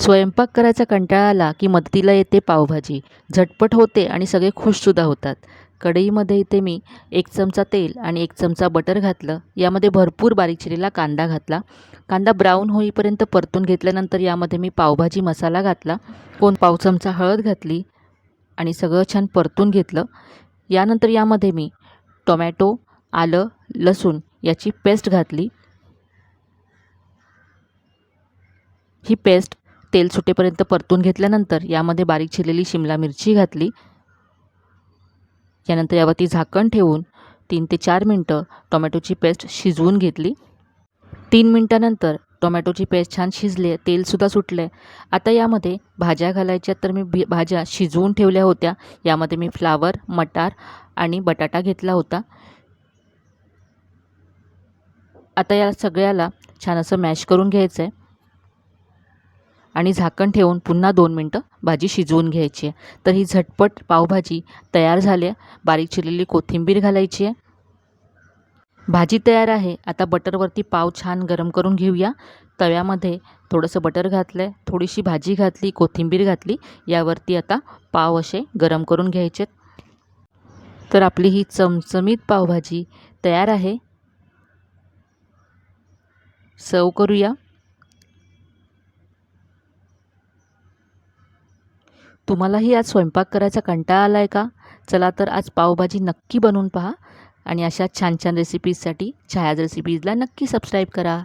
स्वयंपाक करायचा कंटाळा आला की मदतीला येते पावभाजी. झटपट होते आणि सगळे खुशसुद्धा होतात. कढईमध्ये इथे मी 1 चमचा तेल आणि 1 चमचा बटर घातलं. यामध्ये भरपूर बारीक चिरलेला कांदा घातला. कांदा ब्राऊन होईपर्यंत परतून घेतल्यानंतर यामध्ये मी पावभाजी मसाला घातला. पाव चमचा हळद घातली आणि सगळं छान परतून घेतलं. यानंतर यामध्ये मी टोमॅटो, आलं, लसूण याची पेस्ट घातली. ही पेस्ट तेल सुटेपर्यंत परतून घेतल्यानंतर यामध्ये बारीक चिरलेली शिमला मिरची घातली. यानंतर यावरती झाकण ठेवून 3 ते 4 मिनटं टोमॅटोची पेस्ट शिजवून घेतली. 3 मिनटानंतर टोमॅटोची पेस्ट छान शिजली, तेलसुद्धा सुटले. आता यामध्ये भाज्या घालायच्या, तर मी भाज्या शिजवून ठेवल्या होत्या. यामध्ये मी फ्लावर, मटार आणि बटाटा घेतला होता. आता या सगळ्याला छान असं मॅश करून घ्यायचं आहे आणि झाकण ठेवून पुन्हा 2 मिनटं भाजी शिजवून घ्यायची आहे. तर ही झटपट पावभाजी तयार झाली आहे. बारीक चिरलेली कोथिंबीर घालायची आहे. भाजी तयार आहे. आता बटरवरती पाव छान गरम करून घेऊया. तव्यामध्ये थोडंसं बटर घातलं आहे, थोडीशी भाजी घातली, कोथिंबीर घातली. यावरती आता पाव असे गरम करून घ्यायचे. तर आपली ही चमचमीत पावभाजी तयार आहे. सर्व करूया. तुम्हालाही आज स्वयंपाक करायचा कंटाळा आला आहे का? चला तर आज पावभाजी नक्की बनवून पहा आणि अशा छान छान रेसिपीजसाठी छायाज रेसिपीजला नक्की सबस्क्राईब करा.